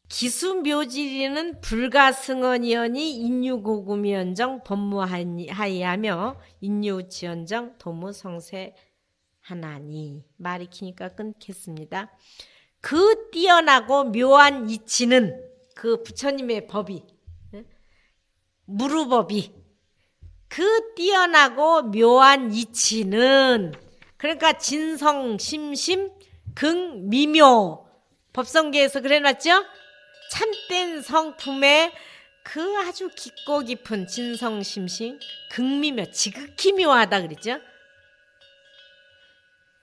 기수묘지리는 불가승언이언이 인유고금이언정 법무하이하며 인유지언정 도무성세하나니. 말이 기니까 끊겠습니다. 그 뛰어나고 묘한 이치는 그 부처님의 법이, 무루법이, 그 뛰어나고 묘한 이치는, 그러니까 진성 심심 극미묘, 법성계에서 그래놨죠? 참된 성품의 그 아주 깊고 깊은 진성심심 극미묘, 지극히 묘하다 그랬죠?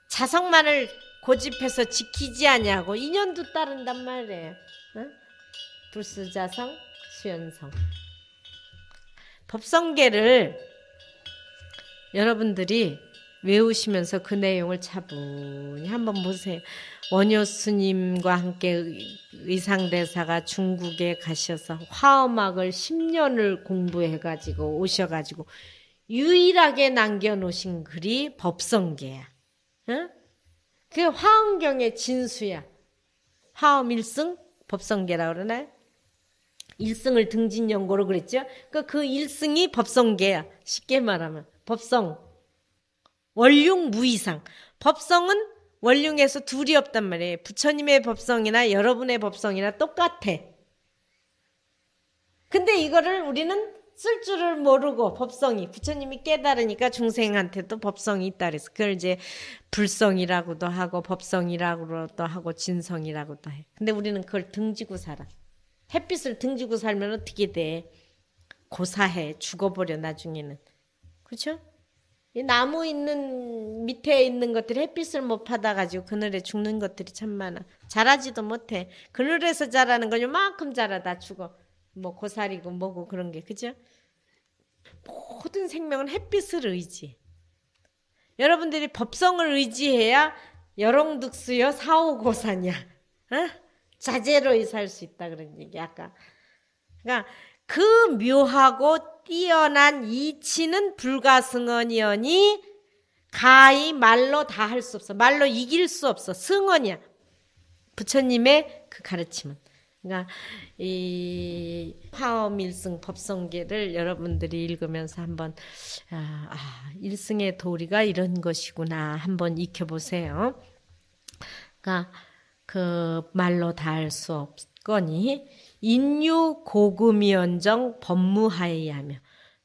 자성만을 고집해서 지키지 아니하고 인연도 따른단 말이에요. 응? 불수자성, 수연성. 법성계를 여러분들이 외우시면서 그 내용을 차분히 한번 보세요. 원효 스님과 함께 의상대사가 중국에 가셔서 화엄학을 10년을 공부해가지고 오셔가지고 유일하게 남겨놓으신 글이 법성계야. 응? 그게 화엄경의 진수야. 화엄 1승 법성계라고 그러나요? 1승을 등진연고로 그랬죠? 그 1승이 법성계야. 쉽게 말하면 법성. 원륭 무이상. 법성은 원륭에서 둘이 없단 말이에요. 부처님의 법성이나 여러분의 법성이나 똑같아. 근데 이거를 우리는 쓸 줄을 모르고 법성이, 부처님이 깨달으니까 중생한테도 법성이 있다 그래서 그걸 이제 불성이라고도 하고 법성이라고도 하고 진성이라고도 해. 근데 우리는 그걸 등지고 살아. 햇빛을 등지고 살면 어떻게 돼? 고사해. 죽어버려 나중에는. 그렇죠? 이 나무 있는 밑에 있는 것들이 햇빛을 못 받아가지고 그늘에 죽는 것들이 참 많아. 자라지도 못해. 그늘에서 자라는 건 요만큼 자라 다 죽어. 뭐 고사리고 뭐고 그런 게. 그죠? 모든 생명은 햇빛을 의지해. 여러분들이 법성을 의지해야 여롱득수여 사오고사냐. 어? 자제로이 살 수 있다 그런 얘기 아까. 그러니까 그 묘하고 뛰어난 이치는 불가승언이언이 가히 말로 다 할 수 없어. 말로 이길 수 없어. 승언이야. 부처님의 그 가르침은. 그러니까 이 화엄일승 법성계를 여러분들이 읽으면서 한번 일승의 도리가 이런 것이구나 한번 익혀보세요. 그러니까 그 말로 다 할 수 없거니 인유 고금이언정 법무하이하며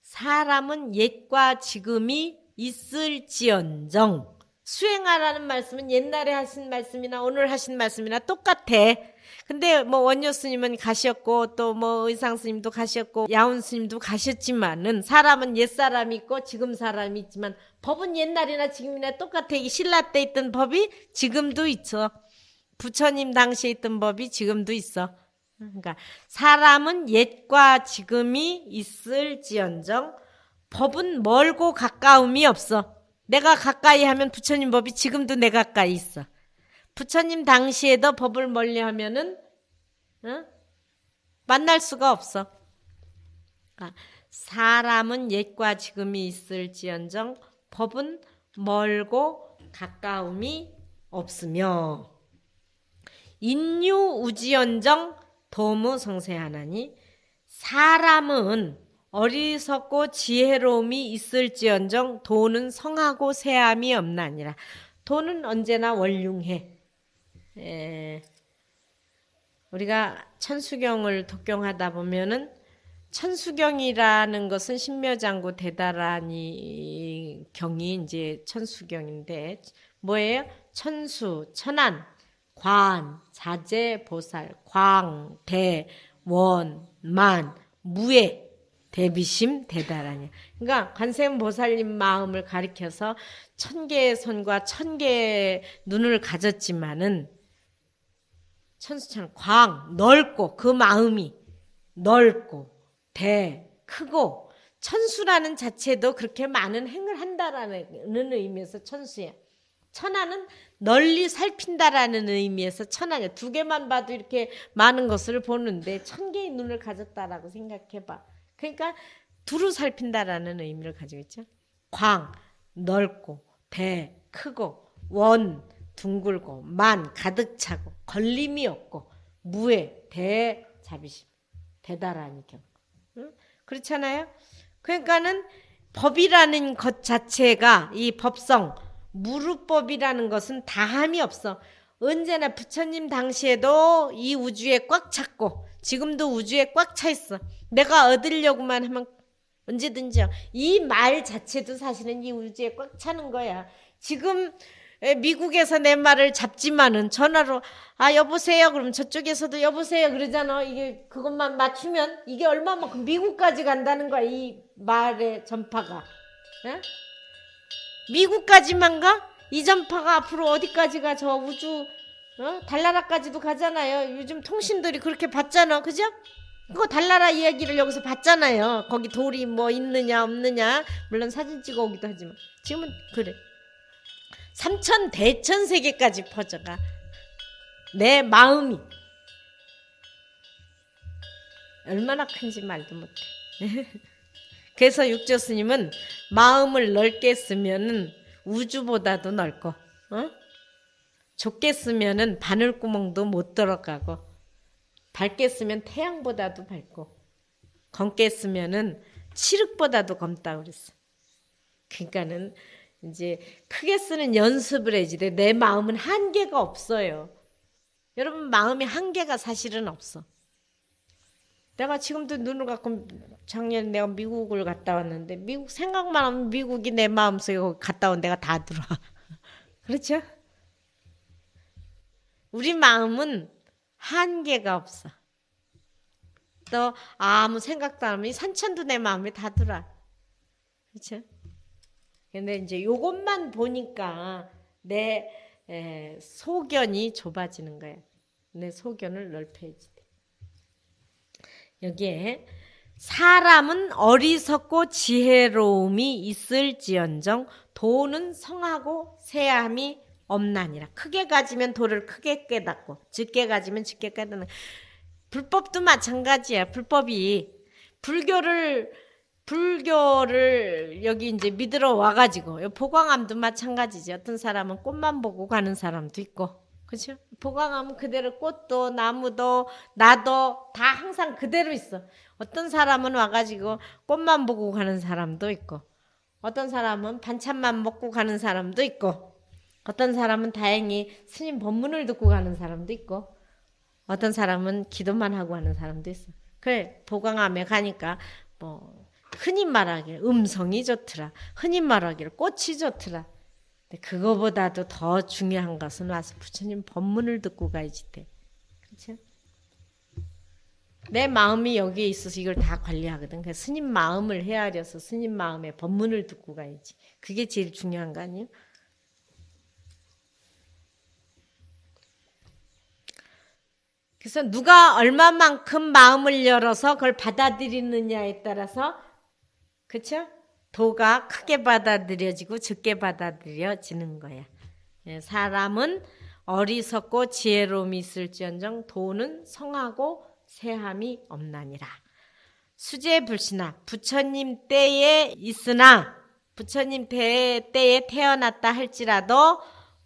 사람은 옛과 지금이 있을지언정. 수행하라는 말씀은 옛날에 하신 말씀이나 오늘 하신 말씀이나 똑같아. 근데 뭐 원효 스님은 가셨고 또 뭐 의상 스님도 가셨고 야운 스님도 가셨지만은 사람은 옛 사람이 있고 지금 사람이 있지만 법은 옛날이나 지금이나 똑같아. 이 신라 때 있던 법이 지금도 있어. 부처님 당시에 있던 법이 지금도 있어. 그러니까 사람은 옛과 지금이 있을지언정 법은 멀고 가까움이 없어. 내가 가까이 하면 부처님 법이 지금도 내 가까이 있어. 부처님 당시에도 법을 멀리 하면은 만날 수가 없어. 그러니까 사람은 옛과 지금이 있을지언정 법은 멀고 가까움이 없으며 인유우지언정 도무성세하나니 사람은 어리석고 지혜로움이 있을지언정 도는 성하고 세함이 없나니라. 도는 언제나 원륭해. 우리가 천수경을 독경하다 보면은 천수경이라는 것은 신묘장구 대다라니 경이 이제 천수경인데 뭐예요? 천수, 천안, 관, 자재, 보살, 광, 대, 원, 만, 무예, 대비심, 대다라니. 그러니까 관세음 보살님 마음을 가리켜서 1000개의 손과 1000개의 눈을 가졌지만은 천수천 광, 넓고 그 마음이 넓고 대, 크고 천수라는 자체도 그렇게 많은 행을 한다라는 의미에서 천수야. 천하는 널리 살핀다라는 의미에서 천하냐. 2개만 봐도 이렇게 많은 것을 보는데 1000개의 눈을 가졌다라고 생각해봐. 그러니까 두루 살핀다라는 의미를 가지고 있죠. 광, 넓고 대, 크고 원, 둥글고 만, 가득 차고 걸림이 없고 무에 대자비심. 대다라니 경. 응? 그렇잖아요? 그러니까는 법이라는 것 자체가 이 법성, 무루법이라는 것은 다함이 없어. 언제나 부처님 당시에도 이 우주에 꽉 찼고 지금도 우주에 꽉 차 있어. 내가 얻으려고만 하면 언제든지요. 이 말 자체도 사실은 이 우주에 꽉 차는 거야. 지금 미국에서 내 말을 잡지만은 전화로 여보세요 그러면 저쪽에서도 여보세요 그러잖아. 이게 그것만 맞추면 이게 얼마만큼 미국까지 간다는 거야. 이 말의 전파가. 에? 미국까지만 가? 이 전파가 앞으로 어디까지 가? 저 우주 달나라까지도 가잖아요. 요즘 통신들이 그렇게 받잖아. 그죠? 그거 달나라 이야기를 여기서 봤잖아요. 거기 돌이 뭐 있느냐 없느냐 물론 사진 찍어 오기도 하지만 지금은 그래. 삼천 대천 세계까지 퍼져가. 내 마음이 얼마나 큰지 말도 못해. 그래서 육조 스님은 마음을 넓게 쓰면은 우주보다도 넓고, 좁게 쓰면은 바늘구멍도 못 들어가고, 밝게 쓰면 태양보다도 밝고, 검게 쓰면은 칠흑보다도 검다고 그랬어. 그러니까는 이제 크게 쓰는 연습을 해야지. 내 마음은 한계가 없어요. 여러분 마음이 한계가 사실은 없어. 내가 지금도 눈을 감고 작년에 내가 미국을 갔다 왔는데 미국 생각만 하면 미국이 내 마음속에 갔다 온 데가 다 들어와. 그렇죠? 우리 마음은 한계가 없어. 또 아무 생각도 안 하면 이 산천도 내 마음에 다 들어와. 그렇죠? 근데 이제 요것만 보니까 내 소견이 좁아지는 거야. 내 소견을 넓혀야지 돼. 여기에 사람은 어리석고 지혜로움이 있을지언정 도는 성하고 세함이 없나니라. 크게 가지면 도를 크게 깨닫고 짙게 가지면 짙게 깨닫는. 불법도 마찬가지야. 불교를 여기 이제 믿으러 와가지고 보광암도 마찬가지지. 어떤 사람은 꽃만 보고 가는 사람도 있고, 그렇죠? 보광암은 그대로 꽃도 나무도 나도 다 항상 그대로 있어. 어떤 사람은 와가지고 꽃만 보고 가는 사람도 있고, 어떤 사람은 반찬만 먹고 가는 사람도 있고, 어떤 사람은 다행히 스님 법문을 듣고 가는 사람도 있고, 어떤 사람은 기도만 하고 가는 사람도 있어. 그래, 보광암에 가니까 뭐 흔히 말하길 음성이 좋더라. 흔히 말하길 꽃이 좋더라. 근데 그거보다도 더 중요한 것은 와서 부처님 법문을 듣고 가야지 돼. 그렇죠? 내 마음이 여기에 있어서 이걸 다 관리하거든. 그래서 스님 마음을 헤아려서 스님 마음의 법문을 듣고 가야지. 그게 제일 중요한 거 아니에요? 그래서 누가 얼마만큼 마음을 열어서 그걸 받아들이느냐에 따라서, 그렇죠? 도가 크게 받아들여지고 적게 받아들여지는 거야. 사람은 어리석고 지혜로움이 있을지언정 도는 성하고 세함이 없나니라. 수제불신아 부처님 때에 있으나 부처님 때에 태어났다 할지라도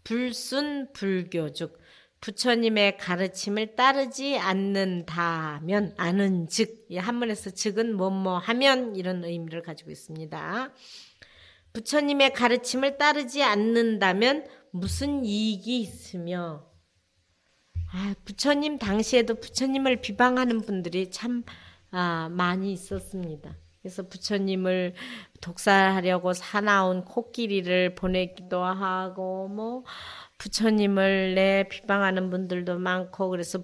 불순불교죽 부처님의 가르침을 따르지 않는다면 아는 즉, 한문에서 즉은 뭐뭐 하면 이런 의미를 가지고 있습니다. 부처님의 가르침을 따르지 않는다면 무슨 이익이 있으며, 부처님 당시에도 부처님을 비방하는 분들이 참 많이 있었습니다. 그래서 부처님을 독살하려고 사나운 코끼리를 보내기도 하고 뭐 부처님을 비방하는 분들도 많고, 그래서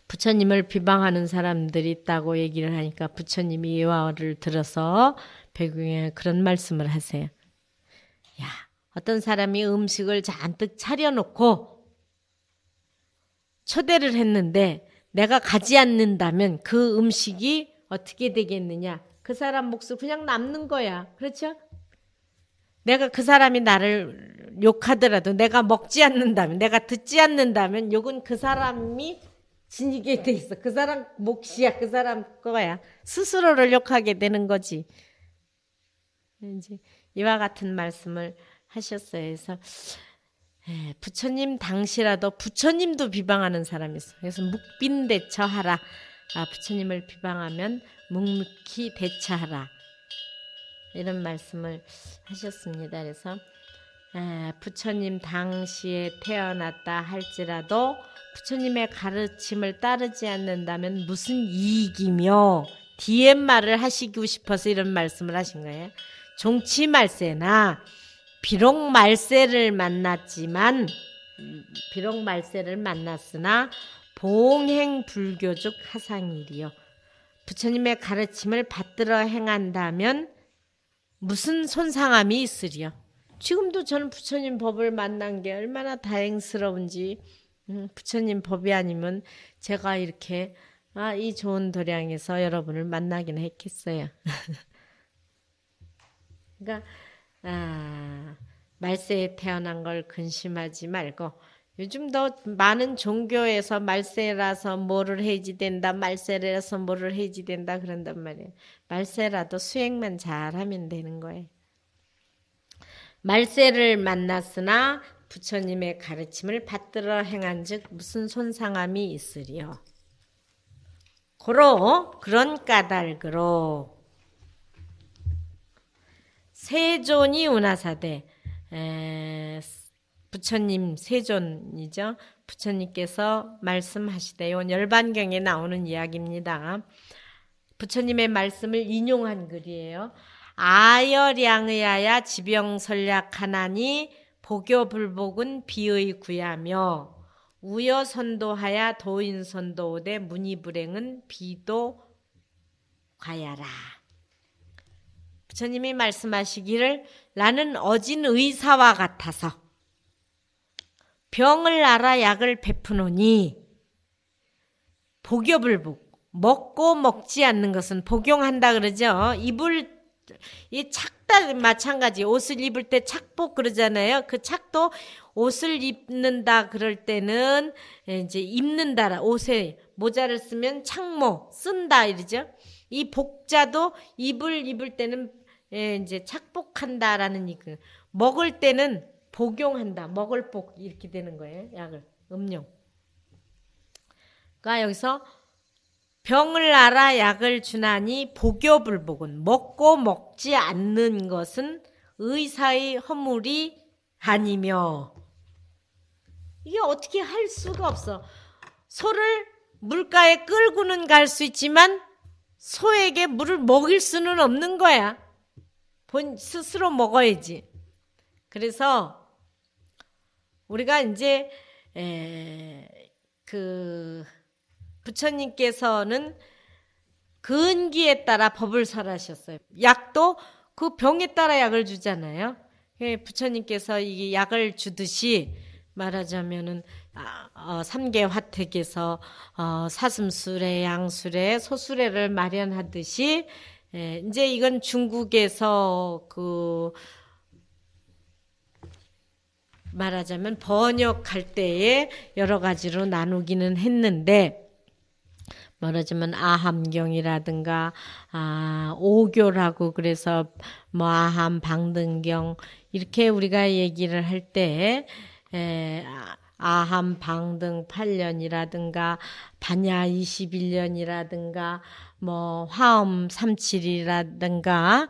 부처님을 비방하는 사람들이 있다고 얘기를 하니까 부처님이 이 화를 들어서 배경에 그런 말씀을 하세요. 야, 어떤 사람이 음식을 잔뜩 차려놓고 초대를 했는데 내가 가지 않는다면 그 음식이 어떻게 되겠느냐? 그 사람 몫을 그냥 남는 거야. 그렇죠? 내가 그 사람이 나를 욕하더라도 내가 먹지 않는다면, 내가 듣지 않는다면 욕은 그 사람이 지니게 돼 있어. 그 사람 몫이야. 그 사람 거야. 스스로를 욕하게 되는 거지. 이제 이와 같은 말씀을 하셨어요. 그래서 부처님 당시라도 부처님도 비방하는 사람이 있어. 그래서 묵빈대처하라. 부처님을 비방하면 묵묵히 대처하라. 이런 말씀을 하셨습니다. 그래서 부처님 당시에 태어났다 할지라도 부처님의 가르침을 따르지 않는다면 무슨 이익이며 뒤에 말을 하시고 싶어서 이런 말씀을 하신 거예요. 종치 말세나 비록 말세를 만났으나 봉행 불교적 하상일이요. 부처님의 가르침을 받들어 행한다면 무슨 손상함이 있으리요. 지금도 저는 부처님 법을 만난 게 얼마나 다행스러운지, 부처님 법이 아니면 제가 이렇게 이 좋은 도량에서 여러분을 만나기는 했겠어요. 그러니까 말세에 태어난 걸 근심하지 말고, 요즘도 많은 종교에서 말세라서 뭐를 해지된다, 말세라서 뭐를 해지된다 그런단 말이에요. 말세라도 수행만 잘하면 되는 거예요. 말세를 만났으나 부처님의 가르침을 받들어 행한 즉 무슨 손상함이 있으리요. 그런 까닭으로 세존이 운하사대, 부처님 세존이죠. 부처님께서 말씀하시되, 이건 열반경에 나오는 이야기입니다. 부처님의 말씀을 인용한 글이에요. 아여량의하야 지병설약하나니 보교불복은 비의 구야며 우여선도하야 도인선도오되 문의불행은 비도 과야라. 부처님이 말씀하시기를 나는 어진 의사와 같아서 병을 알아 약을 베푸노니 복여불복, 먹고 먹지 않는 것은 복용한다 그러죠. 이 착다 마찬가지. 옷을 입을 때 착복 그러잖아요. 그 착도 옷을 입는다 그럴 때는 이제 입는다. 옷에 모자를 쓰면 착모 쓴다 이러죠. 이 복자도 입을 때는 이제 착복한다라는 이거. 먹을 때는 복용한다. 먹을 복 이렇게 되는 거예요. 약을 음용. 그러니까 여기서 병을 알아 약을 주나니 복여불복은 먹고 먹지 않는 것은 의사의 허물이 아니며, 이게 어떻게 할 수가 없어. 소를 물가에 끌고는 갈 수 있지만 소에게 물을 먹일 수는 없는 거야. 스스로 먹어야지. 그래서 우리가 이제 부처님께서는 근기에 따라 법을 설하셨어요. 약도 그 병에 따라 약을 주잖아요. 부처님께서 이 약을 주듯이 말하자면은 삼계 화택에서 사슴수레, 양수레, 소수레를 마련하듯이 이제 이건 중국에서 말하자면 번역할 때에 여러 가지로 나누기는 했는데, 말하자면 아함경이라든가 오교라고 그래서 뭐 아함 방등경 이렇게 우리가 얘기를 할 때 아함 방등 8년이라든가 반야 21년이라든가 뭐 화엄 37이라든가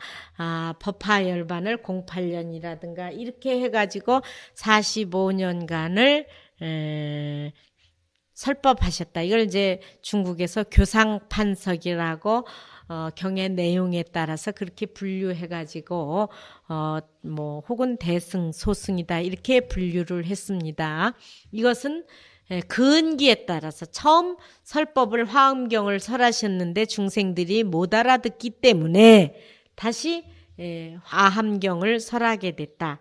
법화열반을 08년이라든가 이렇게 해가지고 45년간을 설법하셨다. 이걸 이제 중국에서 교상판석이라고 경의 내용에 따라서 그렇게 분류해가지고 뭐 혹은 대승, 소승이다 이렇게 분류를 했습니다. 이것은 근기에 따라서 처음 설법을 화엄경을 설하셨는데 중생들이 못 알아듣기 때문에 다시 화엄경을 설하게 됐다.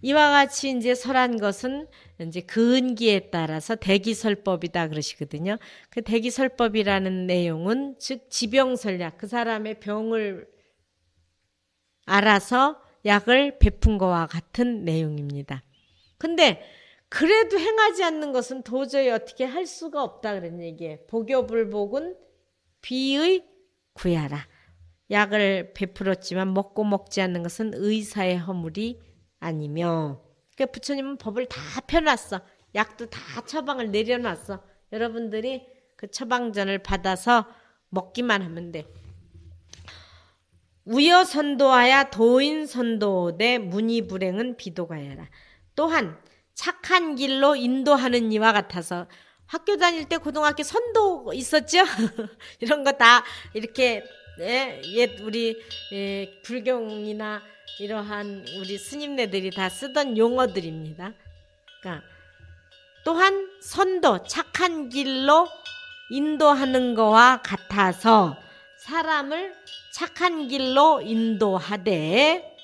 이와 같이 이제 설한 것은 이제 근기에 따라서 대기설법이다 그러시거든요. 그 대기설법이라는 내용은 즉 지병설약, 그 사람의 병을 알아서 약을 베푼 것과 같은 내용입니다. 근데 그래도 행하지 않는 것은 도저히 어떻게 할 수가 없다 그런 얘기예요. 복여불복은 비의 구야라. 약을 베풀었지만 먹고 먹지 않는 것은 의사의 허물이 아니며, 그러니까 부처님은 법을 다 펴놨어. 약도 다 처방을 내려놨어. 여러분들이 그 처방전을 받아서 먹기만 하면 돼. 우여 선도하야 도인 선도되 문이불행은 비도가야라. 또한 착한 길로 인도하는 이와 같아서 학교 다닐 때 고등학교 선도 있었죠? 이런 거 다 이렇게 옛 우리 불경이나 이러한 우리 스님네들이 다 쓰던 용어들입니다. 그러니까 또한 선도, 착한 길로 인도하는 거와 같아서 사람을 착한 길로 인도하되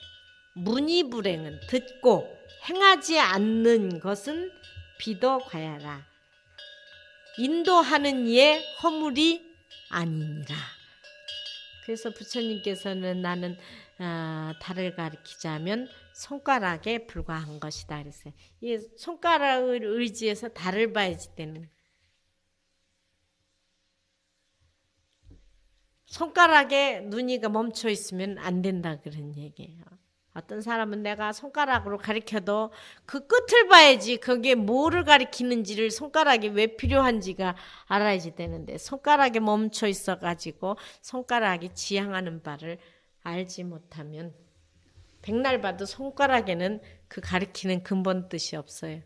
문이불행은 듣고 행하지 않는 것은 비도과야라. 인도하는 이의 허물이 아니니라. 그래서 부처님께서는 나는 달을 가리키자면 손가락에 불과한 것이다 그랬어요. 이 손가락을 의지해서 달을 봐야지 되는. 손가락에 눈이가 멈춰 있으면 안 된다 그런 얘기예요. 어떤 사람은 내가 손가락으로 가리켜도 그 끝을 봐야지 그게 뭐를 가리키는지를 손가락이 왜 필요한지가 알아야지 되는데 손가락에 멈춰 있어가지고 손가락이 지향하는 바를 알지 못하면 백날 봐도 손가락에는 그 가리키는 근본 뜻이 없어요.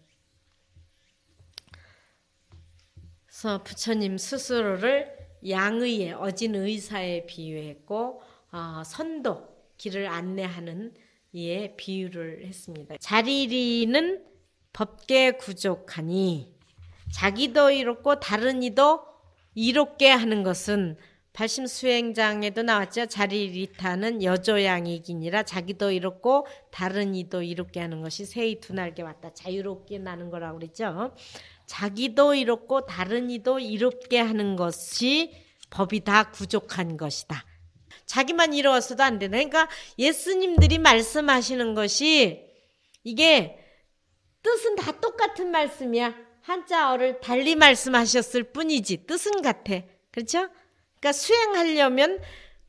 그래서 부처님 스스로를 양의의 어진 의사에 비유했고 선도 길을 안내하는 이에 비유를 했습니다. 자리리는 법계 구족하니 자기도 이롭고 다른 이도 이롭게 하는 것은 발심수행장에도 나왔죠. 자리리타는 여조양이기니라 자기도 이롭고 다른 이도 이롭게 하는 것이 새의 두 날개 왔다. 자유롭게 나는 거라고 그랬죠. 자기도 이롭고 다른 이도 이롭게 하는 것이 법이 다 구족한 것이다. 자기만 이루어서도 안 된다. 그러니까 예수님들이 말씀하시는 것이 이게 뜻은 다 똑같은 말씀이야. 한자어를 달리 말씀하셨을 뿐이지 뜻은 같아. 그렇죠? 그러니까 수행하려면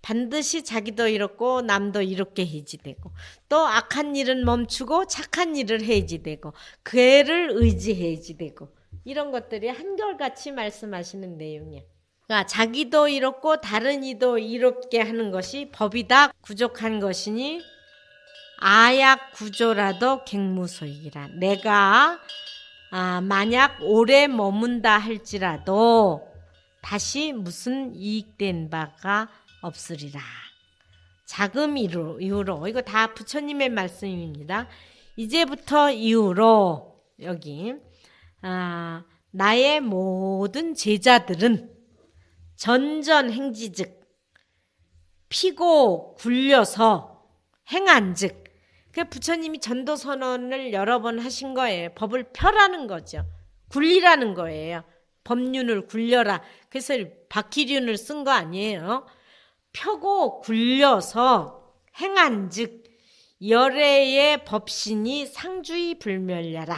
반드시 자기도 이롭고 남도 이롭게 해야지 되고 또 악한 일은 멈추고 착한 일을 해야지 되고 그 애를 의지해야지 되고 이런 것들이 한결같이 말씀하시는 내용이야. 그러니까 자기도 이롭고 다른 이도 이롭게 하는 것이 법이다 구족한 것이니 아약 구조라도 갱무소이라. 내가 만약 오래 머문다 할지라도 다시 무슨 이익된 바가 없으리라. 자금 이후로 이거 다 부처님의 말씀입니다. 이제부터 이후로 여기 나의 모든 제자들은 전전행지즉 피고 굴려서 행한즉 그 부처님이 전도선언을 여러 번 하신 거예요. 법을 펴라는 거죠. 굴리라는 거예요. 법륜을 굴려라. 그래서 박기륜을 쓴 거 아니에요. 펴고 굴려서 행한즉 열애의 법신이 상주의 불멸야라.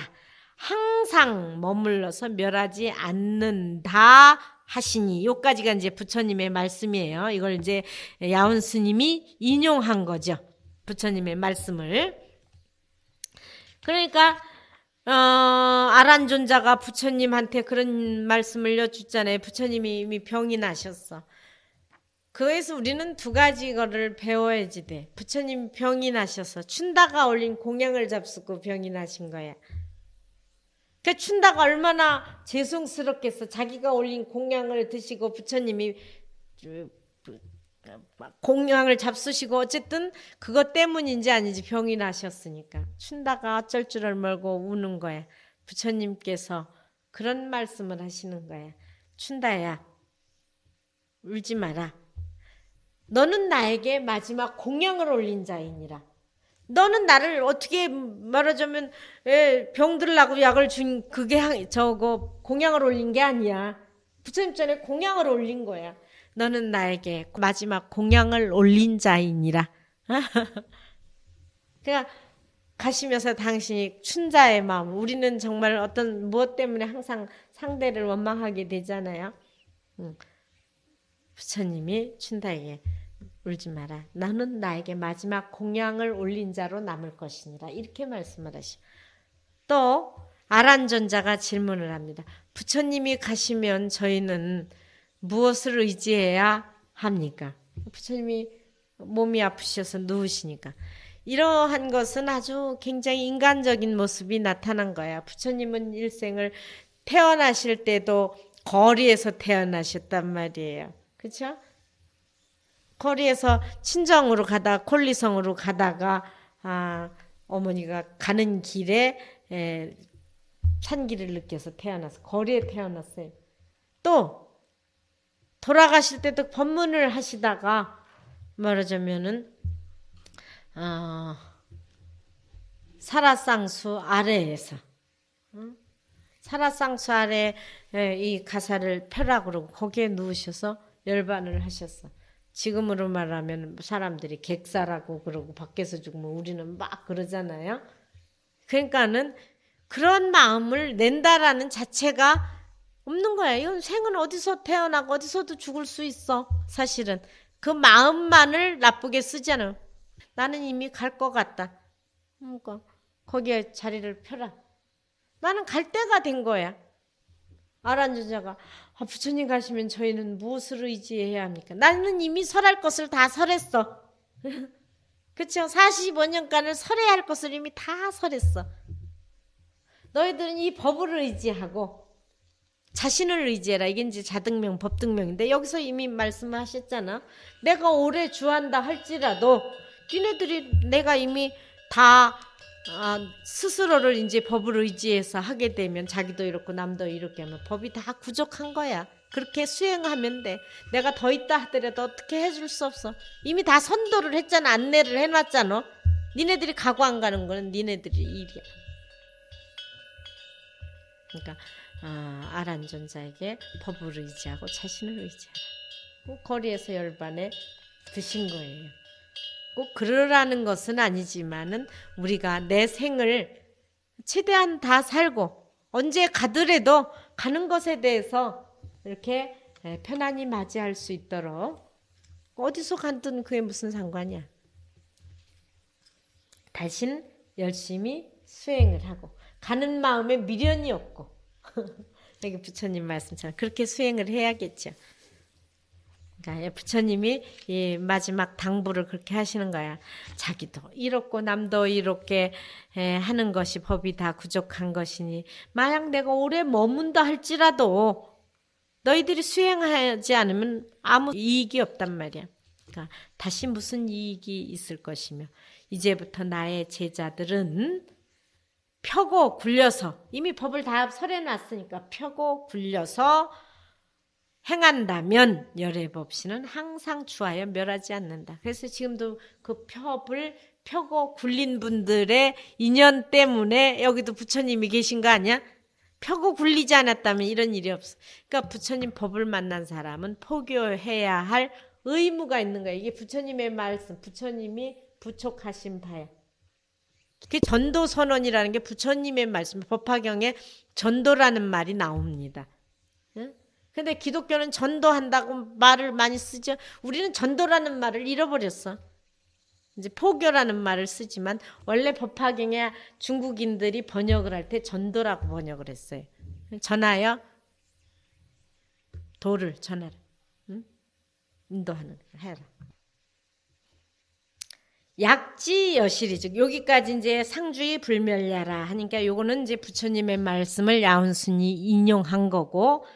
항상 머물러서 멸하지 않는다 하시니 요까지가 이제 부처님의 말씀이에요. 이걸 이제 야온 스님이 인용한 거죠. 부처님의 말씀을. 그러니까 아란존자가 부처님한테 그런 말씀을 여쭙잖아요. 부처님이 이미 병이 나셨어. 그래서 우리는 두 가지 거를 배워야지 돼. 부처님 병이 나셔서 춘다가 올린 공양을 잡수고 병이 나신 거야. 그 춘다가 얼마나 죄송스럽겠어. 자기가 올린 공양을 드시고 부처님이 공양을 잡수시고 어쨌든 그것 때문인지 아닌지 병이 나셨으니까 춘다가 어쩔 줄을 모르고 우는 거야. 부처님께서 그런 말씀을 하시는 거야. 춘다야 울지 마라. 너는 나에게 마지막 공양을 올린 자이니라. 너는 나를 어떻게 말하자면 병들라고 약을 준 그게 저거 공양을 올린 게 아니야. 부처님 전에 공양을 올린 거야. 너는 나에게 마지막 공양을 올린 자이니라. 그러니까 가시면서 당신이 춘자의 마음, 우리는 정말 어떤 무엇 때문에 항상 상대를 원망하게 되잖아요. 부처님이 춘다에게 울지 마라. 너는 나에게 마지막 공양을 올린 자로 남을 것이니라. 이렇게 말씀을 하시오. 또 아란존자가 질문을 합니다. 부처님이 가시면 저희는 무엇을 의지해야 합니까? 부처님이 몸이 아프셔서 누우시니까. 이러한 것은 아주 굉장히 인간적인 모습이 나타난 거야. 부처님은 일생을 태어나실 때도 거리에서 태어나셨단 말이에요. 그렇죠? 거리에서 친정으로 가다가 콜리성으로 가다가 어머니가 가는 길에 산기를 느껴서 태어나서 거리에 태어났어요. 또 돌아가실 때도 법문을 하시다가 말하자면은 사라쌍수 아래에서 사라쌍수 아래 이 가사를 펴라고 그러고 거기에 누우셔서 열반을 하셨어. 지금으로 말하면 사람들이 객사라고 그러고 밖에서 죽으면 우리는 막 그러잖아요. 그러니까는 그런 마음을 낸다라는 자체가 없는 거야. 이건 생은 어디서 태어나고 어디서도 죽을 수 있어. 사실은 그 마음만을 나쁘게 쓰지 않아. 나는 이미 갈 것 같다. 그러니까 거기에 자리를 펴라. 나는 갈 때가 된 거야. 아란존자가 부처님 가시면 저희는 무엇을 의지해야 합니까? 나는 이미 설할 것을 다 설했어. 그렇죠? 45년간을 설해야 할 것을 이미 다 설했어. 너희들은 이 법을 의지하고 자신을 의지해라. 이게 이제 자등명, 법등명인데 여기서 이미 말씀하셨잖아. 내가 오래 주한다 할지라도 니네들이 내가 이미 다 스스로를 이제 법을 의지해서 하게 되면 자기도 이렇고 남도 이렇게 하면 법이 다 부족한 거야. 그렇게 수행하면 돼. 내가 더 있다 하더라도 어떻게 해줄 수 없어. 이미 다 선도를 했잖아. 안내를 해놨잖아. 니네들이 가고 안 가는 거는 니네들이 일이야. 그러니까 아란존자에게 법을 의지하고 자신을 의지하라. 거리에서 열반에 드신 거예요. 꼭 그러라는 것은 아니지만은 우리가 내 생을 최대한 다 살고 언제 가더라도 가는 것에 대해서 이렇게 편안히 맞이할 수 있도록 어디서 가든 그게 무슨 상관이야. 다신 열심히 수행을 하고 가는 마음에 미련이 없고 여기 부처님 말씀처럼 그렇게 수행을 해야겠죠. 그러니까 부처님이 이 마지막 당부를 그렇게 하시는 거야. 자기도 이렇고 남도 이렇게 하는 것이 법이 다 부족한 것이니 만약 내가 오래 머문다 할지라도 너희들이 수행하지 않으면 아무 이익이 없단 말이야. 그러니까 다시 무슨 이익이 있을 것이며 이제부터 나의 제자들은 펴고 굴려서 이미 법을 다 설해놨으니까 펴고 굴려서 행한다면 열애법신은 항상 주하여 멸하지 않는다. 그래서 지금도 그 법을 펴고 굴린 분들의 인연 때문에 여기도 부처님이 계신 거 아니야? 펴고 굴리지 않았다면 이런 일이 없어. 그러니까 부처님 법을 만난 사람은 포교해야 할 의무가 있는 거야. 이게 부처님의 말씀, 부처님이 부촉하신 바야. 그 전도선언이라는 게 부처님의 말씀, 법화경에 전도라는 말이 나옵니다. 근데 기독교는 전도한다고 말을 많이 쓰죠. 우리는 전도라는 말을 잃어버렸어. 이제 포교라는 말을 쓰지만 원래 법화경에 중국인들이 번역을 할 때 전도라고 번역을 했어요. 전하여 도를 전하라. 응? 인도하는 해라. 약지 여실이 즉 여기까지 이제 상주의 불멸야라 하니까 요거는 이제 부처님의 말씀을 야운순이 인용한 거고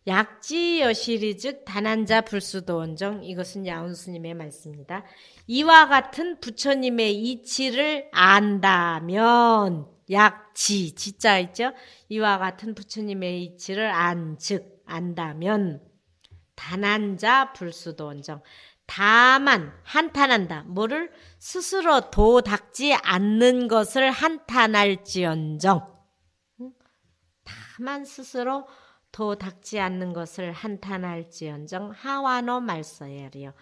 약지 여실이 즉 단한자 불수도원정 이것은 야운스님의 말씀입니다. 이와 같은 부처님의 이치를 안다면 약지 지자 있죠? 이와 같은 부처님의 이치를 즉 안다면 단한자 불수도원정 다만 한탄한다. 뭐를? 스스로 도 닦지 않는 것을 한탄할지언정 다만 스스로 도 닦지 않는 것을 한탄할지언정 하와노 말서야리요.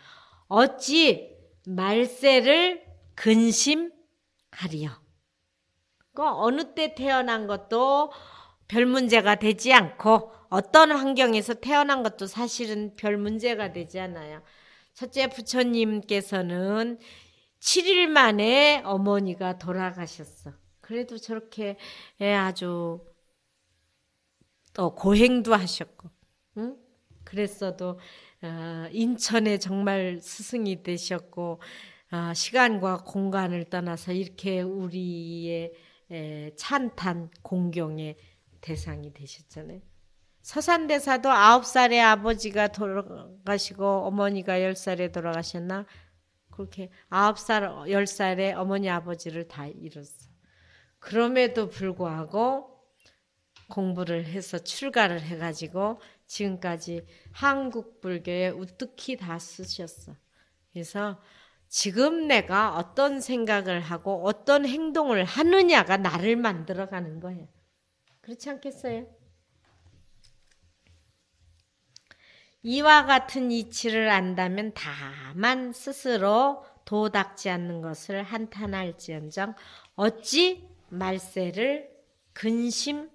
어찌 말세를 근심하리요. 어느 때 태어난 것도 별 문제가 되지 않고 어떤 환경에서 태어난 것도 사실은 별 문제가 되지 않아요. 첫째 부처님께서는 7일 만에 어머니가 돌아가셨어. 그래도 저렇게 아주 또 고행도 하셨고, 응? 그랬어도 인천에 정말 스승이 되셨고, 시간과 공간을 떠나서 이렇게 우리의 찬탄 공경의 대상이 되셨잖아요. 서산대사도 9살에 아버지가 돌아가시고 어머니가 10살에 돌아가셨나? 그렇게 9살, 10살에 어머니 아버지를 다 잃었어. 그럼에도 불구하고 공부를 해서 출가를 해가지고 지금까지 한국 불교에 우뚝히 다 쓰셨어. 그래서 지금 내가 어떤 생각을 하고 어떤 행동을 하느냐가 나를 만들어가는 거예요. 그렇지 않겠어요? 이와 같은 이치를 안다면 다만 스스로 도닦지 않는 것을 한탄할지언정 어찌 말세를 근심하리요.